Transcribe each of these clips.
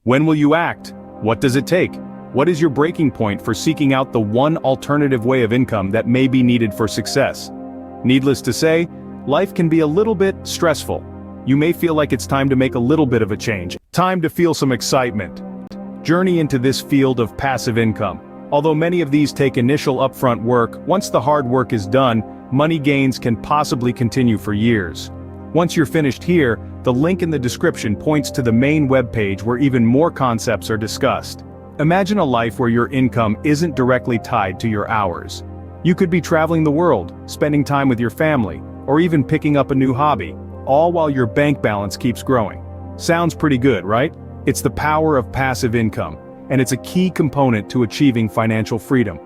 When will you act? What does it take? What is your breaking point for seeking out the one alternative way of income that may be needed for success? Needless to say, life can be a little bit stressful. You may feel like it's time to make a little bit of a change. Time to feel some excitement. Journey into this field of passive income. Although many of these take initial upfront work, once the hard work is done, money gains can possibly continue for years. Once you're finished here, the link in the description points to the main webpage where even more concepts are discussed. Imagine a life where your income isn't directly tied to your hours. You could be traveling the world, spending time with your family, or even picking up a new hobby, all while your bank balance keeps growing. Sounds pretty good, right? It's the power of passive income, and it's a key component to achieving financial freedom.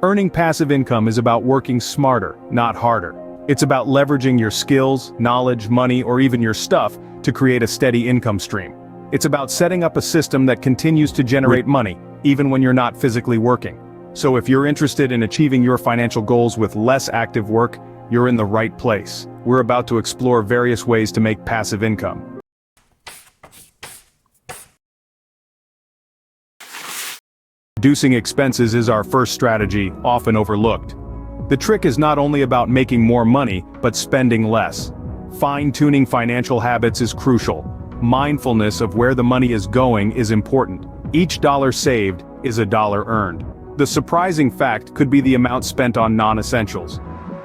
Earning passive income is about working smarter, not harder. It's about leveraging your skills, knowledge, money, or even your stuff to create a steady income stream. It's about setting up a system that continues to generate money, even when you're not physically working. So if you're interested in achieving your financial goals with less active work, you're in the right place. We're about to explore various ways to make passive income. Reducing expenses is our first strategy, often overlooked. The trick is not only about making more money, but spending less. Fine-tuning financial habits is crucial. Mindfulness of where the money is going is important. Each dollar saved is a dollar earned. The surprising fact could be the amount spent on non-essentials.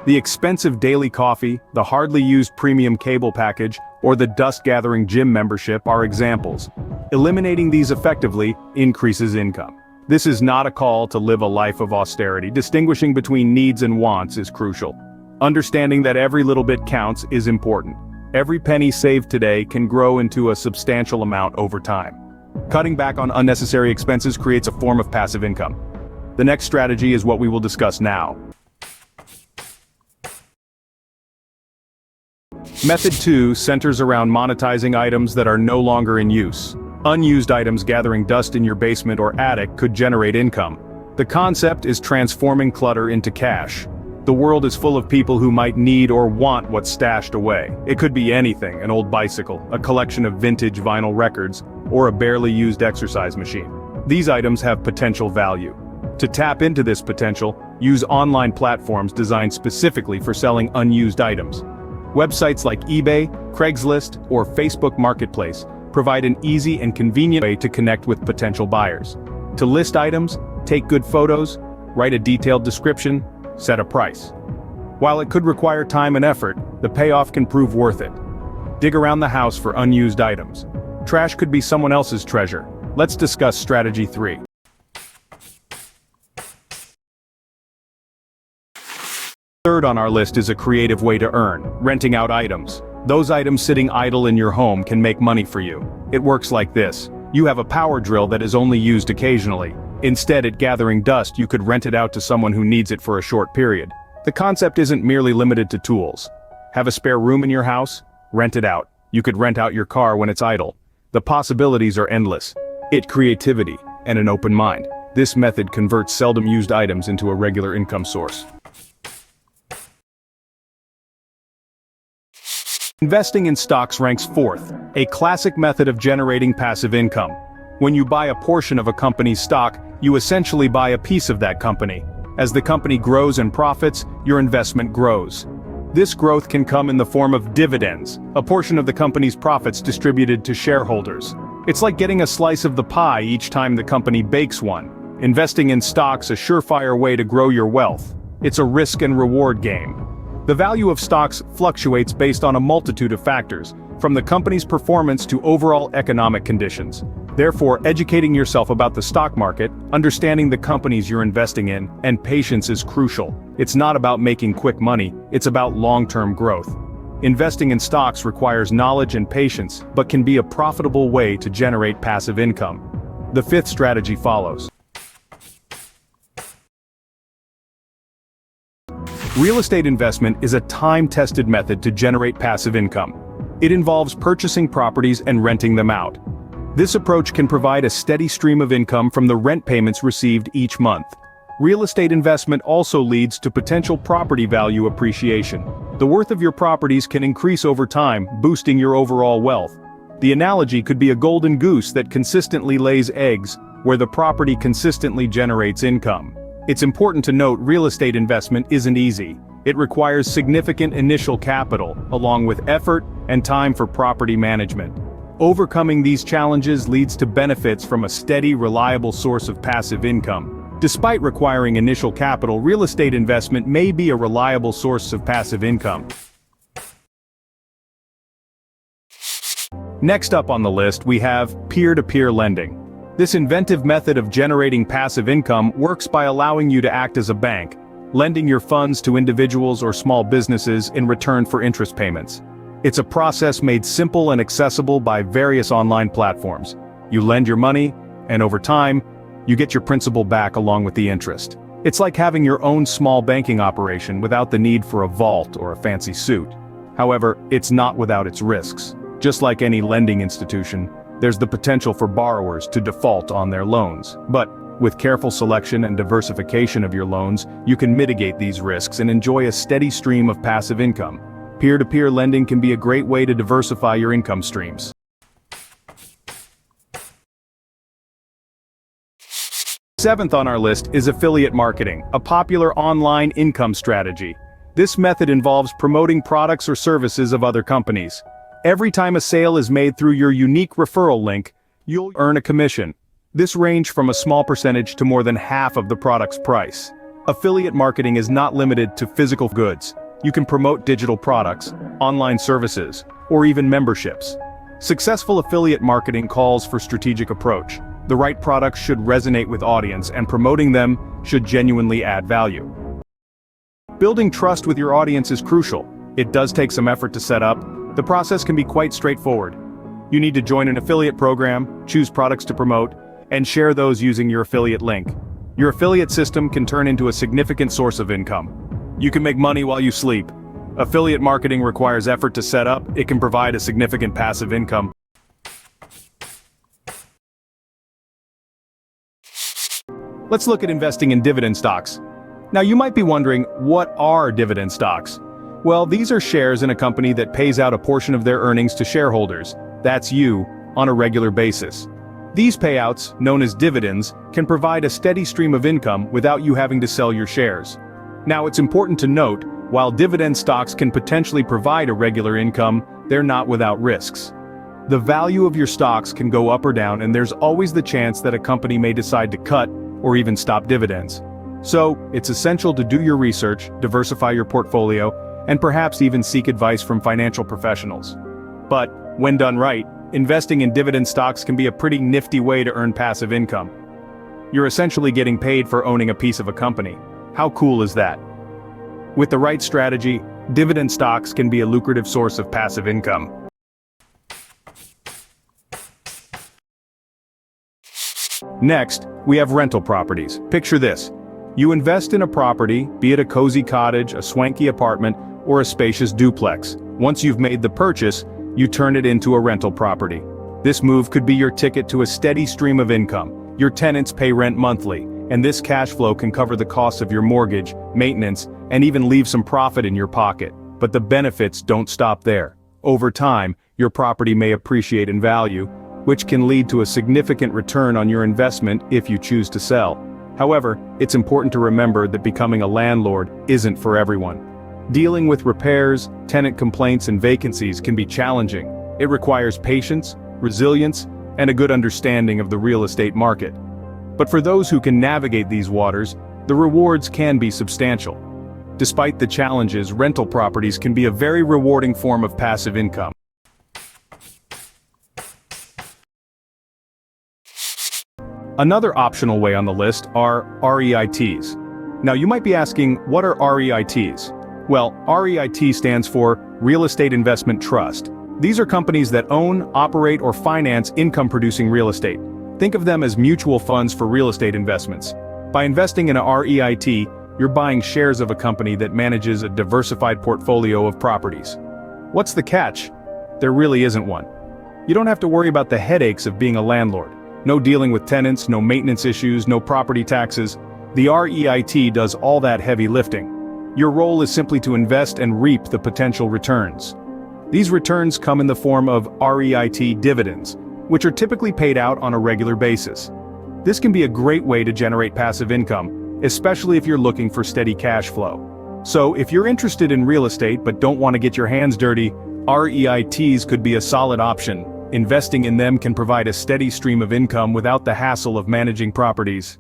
The expensive daily coffee, the hardly used premium cable package, or the dust-gathering gym membership are examples. Eliminating these effectively increases income. This is not a call to live a life of austerity. Distinguishing between needs and wants is crucial. Understanding that every little bit counts is important. Every penny saved today can grow into a substantial amount over time. Cutting back on unnecessary expenses creates a form of passive income. The next strategy is what we will discuss now. Method 2 centers around monetizing items that are no longer in use. Unused items gathering dust in your basement or attic could generate income. The concept is transforming clutter into cash. The world is full of people who might need or want what's stashed away. It could be anything: an old bicycle, a collection of vintage vinyl records, or a barely used exercise machine. These items have potential value. To tap into this potential, use online platforms designed specifically for selling unused items. Websites like eBay, Craigslist, or Facebook Marketplace provide an easy and convenient way to connect with potential buyers. To list items, take good photos, write a detailed description, set a price. While it could require time and effort, the payoff can prove worth it. Dig around the house for unused items. Trash could be someone else's treasure. Let's discuss strategy 3. Third on our list is a creative way to earn: renting out items. Those items sitting idle in your home can make money for you. It works like this. You have a power drill that is only used occasionally. Instead of gathering dust, you could rent it out to someone who needs it for a short period. The concept isn't merely limited to tools. Have a spare room in your house? Rent it out. You could rent out your car when it's idle. The possibilities are endless. It's creativity and an open mind. This method converts seldom used items into a regular income source. Investing in stocks ranks fourth, a classic method of generating passive income. When you buy a portion of a company's stock, you essentially buy a piece of that company. As the company grows and profits, your investment grows. This growth can come in the form of dividends, a portion of the company's profits distributed to shareholders. It's like getting a slice of the pie each time the company bakes one. Investing in stocks is a surefire way to grow your wealth. It's a risk and reward game. The value of stocks fluctuates based on a multitude of factors, from the company's performance to overall economic conditions. Therefore, educating yourself about the stock market, understanding the companies you're investing in, and patience is crucial. It's not about making quick money, it's about long-term growth. Investing in stocks requires knowledge and patience, but can be a profitable way to generate passive income. The fifth strategy follows. Real estate investment is a time-tested method to generate passive income. It involves purchasing properties and renting them out. This approach can provide a steady stream of income from the rent payments received each month. Real estate investment also leads to potential property value appreciation. The worth of your properties can increase over time, boosting your overall wealth. The analogy could be a golden goose that consistently lays eggs, where the property consistently generates income. It's important to note real estate investment isn't easy. It requires significant initial capital, along with effort and time for property management. Overcoming these challenges leads to benefits from a steady, reliable source of passive income. Despite requiring initial capital, real estate investment may be a reliable source of passive income. Next up on the list, we have peer-to-peer lending. This inventive method of generating passive income works by allowing you to act as a bank, lending your funds to individuals or small businesses in return for interest payments. It's a process made simple and accessible by various online platforms. You lend your money, and over time, you get your principal back along with the interest. It's like having your own small banking operation without the need for a vault or a fancy suit. However, it's not without its risks. Just like any lending institution, there's the potential for borrowers to default on their loans. But with careful selection and diversification of your loans, you can mitigate these risks and enjoy a steady stream of passive income. Peer-to-peer lending can be a great way to diversify your income streams. Seventh on our list is affiliate marketing, a popular online income strategy. This method involves promoting products or services of other companies. Every time a sale is made through your unique referral link, you'll earn a commission. This ranges from a small percentage to more than half of the product's price. Affiliate marketing is not limited to physical goods. You can promote digital products, online services, or even memberships. Successful affiliate marketing calls for strategic approach. The right products should resonate with audience, and promoting them should genuinely add value. Building trust with your audience is crucial. It does take some effort to set up. The process can be quite straightforward. You need to join an affiliate program, choose products to promote, and share those using your affiliate link. Your affiliate system can turn into a significant source of income. You can make money while you sleep. Affiliate marketing requires effort to set up. It can provide a significant passive income. Let's look at investing in dividend stocks. Now you might be wondering, what are dividend stocks? Well, these are shares in a company that pays out a portion of their earnings to shareholders, that's you, on a regular basis. These payouts, known as dividends, can provide a steady stream of income without you having to sell your shares. Now it's important to note, while dividend stocks can potentially provide a regular income, they're not without risks. The value of your stocks can go up or down, and there's always the chance that a company may decide to cut or even stop dividends. So, it's essential to do your research, diversify your portfolio, and perhaps even seek advice from financial professionals. But, when done right, investing in dividend stocks can be a pretty nifty way to earn passive income. You're essentially getting paid for owning a piece of a company. How cool is that? With the right strategy, dividend stocks can be a lucrative source of passive income. Next, we have rental properties. Picture this. You invest in a property, be it a cozy cottage, a swanky apartment, or a spacious duplex. Once you've made the purchase, you turn it into a rental property. This move could be your ticket to a steady stream of income. Your tenants pay rent monthly, and this cash flow can cover the costs of your mortgage, maintenance, and even leave some profit in your pocket. But the benefits don't stop there. Over time, your property may appreciate in value, which can lead to a significant return on your investment if you choose to sell. However, it's important to remember that becoming a landlord isn't for everyone. Dealing with repairs, tenant complaints, and vacancies can be challenging. It requires patience, resilience, and a good understanding of the real estate market. But for those who can navigate these waters, the rewards can be substantial. Despite the challenges, rental properties can be a very rewarding form of passive income. Another optional way on the list are REITs. Now you might be asking, what are REITs? Well, REIT stands for Real Estate Investment Trust. These are companies that own, operate, or finance income-producing real estate. Think of them as mutual funds for real estate investments. By investing in a REIT, you're buying shares of a company that manages a diversified portfolio of properties. What's the catch? There really isn't one. You don't have to worry about the headaches of being a landlord. No dealing with tenants, no maintenance issues, no property taxes. The REIT does all that heavy lifting. Your role is simply to invest and reap the potential returns. These returns come in the form of REIT dividends, which are typically paid out on a regular basis. This can be a great way to generate passive income, especially if you're looking for steady cash flow. So if you're interested in real estate but don't want to get your hands dirty, REITs could be a solid option. Investing in them can provide a steady stream of income without the hassle of managing properties.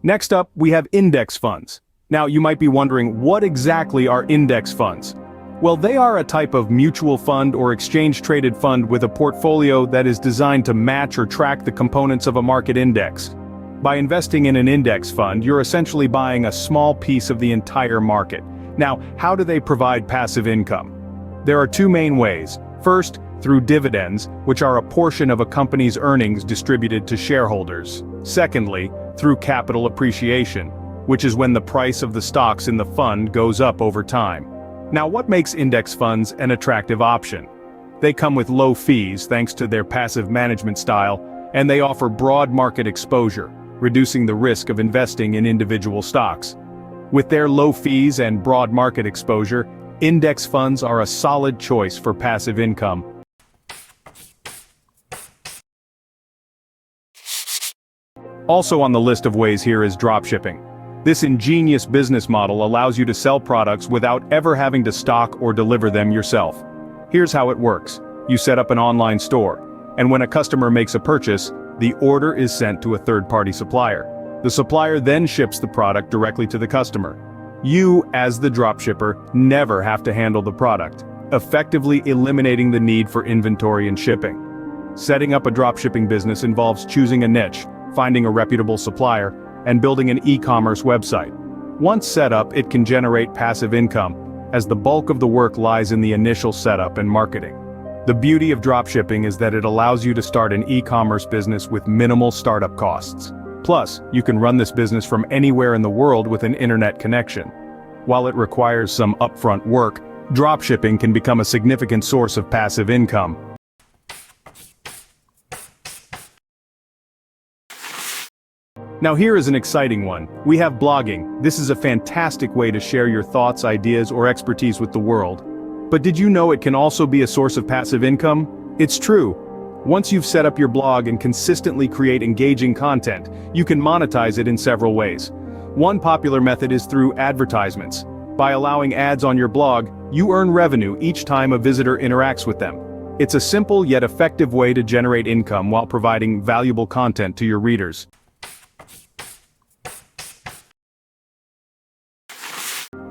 Next up, we have index funds. Now, you might be wondering, what exactly are index funds? Well, they are a type of mutual fund or exchange-traded fund with a portfolio that is designed to match or track the components of a market index. By investing in an index fund, you're essentially buying a small piece of the entire market. Now, how do they provide passive income? There are two main ways. First, through dividends, which are a portion of a company's earnings distributed to shareholders. Secondly, through capital appreciation, which is when the price of the stocks in the fund goes up over time. Now, what makes index funds an attractive option? They come with low fees thanks to their passive management style, and they offer broad market exposure, reducing the risk of investing in individual stocks. With their low fees and broad market exposure, index funds are a solid choice for passive income. Also on the list of ways here is dropshipping. This ingenious business model allows you to sell products without ever having to stock or deliver them yourself. Here's how it works. You set up an online store, and when a customer makes a purchase, the order is sent to a third-party supplier. The supplier then ships the product directly to the customer. You, as the dropshipper, never have to handle the product, effectively eliminating the need for inventory and shipping. Setting up a dropshipping business involves choosing a niche, finding a reputable supplier, and building an e-commerce website. Once set up, it can generate passive income, as the bulk of the work lies in the initial setup and marketing. The beauty of dropshipping is that it allows you to start an e-commerce business with minimal startup costs. Plus, you can run this business from anywhere in the world with an internet connection. While it requires some upfront work, dropshipping can become a significant source of passive income. Now here is an exciting one. We have blogging. This is a fantastic way to share your thoughts, ideas, or expertise with the world. But did you know it can also be a source of passive income? It's true. Once you've set up your blog and consistently create engaging content, you can monetize it in several ways. One popular method is through advertisements. By allowing ads on your blog, you earn revenue each time a visitor interacts with them. It's a simple yet effective way to generate income while providing valuable content to your readers.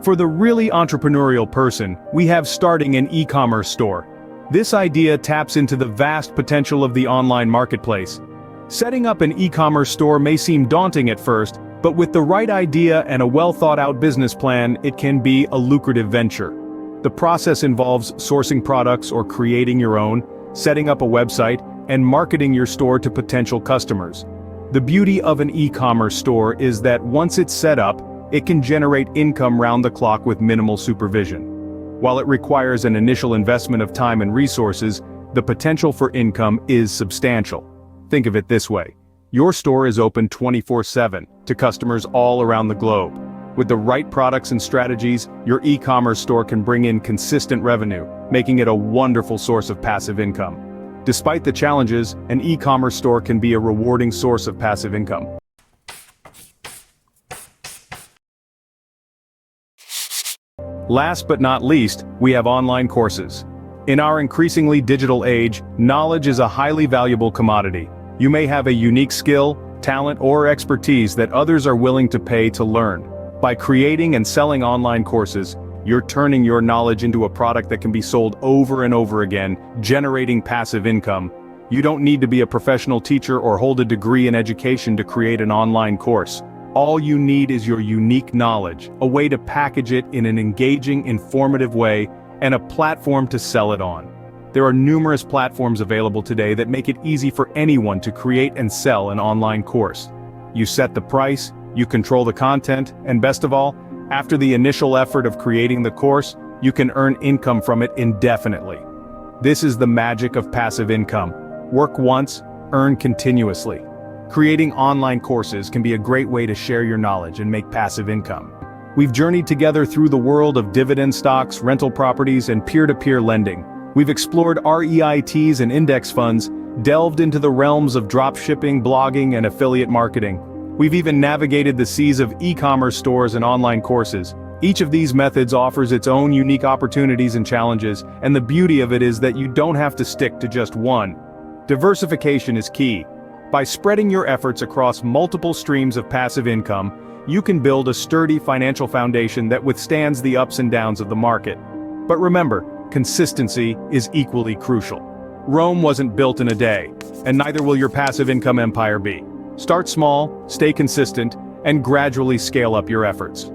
For the really entrepreneurial person, we have starting an e-commerce store. This idea taps into the vast potential of the online marketplace. Setting up an e-commerce store may seem daunting at first, but with the right idea and a well-thought-out business plan, it can be a lucrative venture. The process involves sourcing products or creating your own, setting up a website, and marketing your store to potential customers. The beauty of an e-commerce store is that once it's set up, it can generate income round the clock with minimal supervision. While it requires an initial investment of time and resources, the potential for income is substantial. Think of it this way. Your store is open 24/7 to customers all around the globe. With the right products and strategies, your e-commerce store can bring in consistent revenue, making it a wonderful source of passive income. Despite the challenges, an e-commerce store can be a rewarding source of passive income. Last but not least, we have online courses. In our increasingly digital age, knowledge is a highly valuable commodity. You may have a unique skill, talent, or expertise that others are willing to pay to learn. By creating and selling online courses, you're turning your knowledge into a product that can be sold over and over again, generating passive income. You don't need to be a professional teacher or hold a degree in education to create an online course. All you need is your unique knowledge, a way to package it in an engaging, informative way, and a platform to sell it on. There are numerous platforms available today that make it easy for anyone to create and sell an online course. You set the price, you control the content, and best of all, after the initial effort of creating the course, you can earn income from it indefinitely. This is the magic of passive income. Work once, earn continuously. Creating online courses can be a great way to share your knowledge and make passive income. We've journeyed together through the world of dividend stocks, rental properties, and peer-to-peer lending. We've explored REITs and index funds, delved into the realms of dropshipping, blogging, and affiliate marketing. We've even navigated the seas of e-commerce stores and online courses. Each of these methods offers its own unique opportunities and challenges, and the beauty of it is that you don't have to stick to just one. Diversification is key. By spreading your efforts across multiple streams of passive income, you can build a sturdy financial foundation that withstands the ups and downs of the market. But remember, consistency is equally crucial. Rome wasn't built in a day, and neither will your passive income empire be. Start small, stay consistent, and gradually scale up your efforts.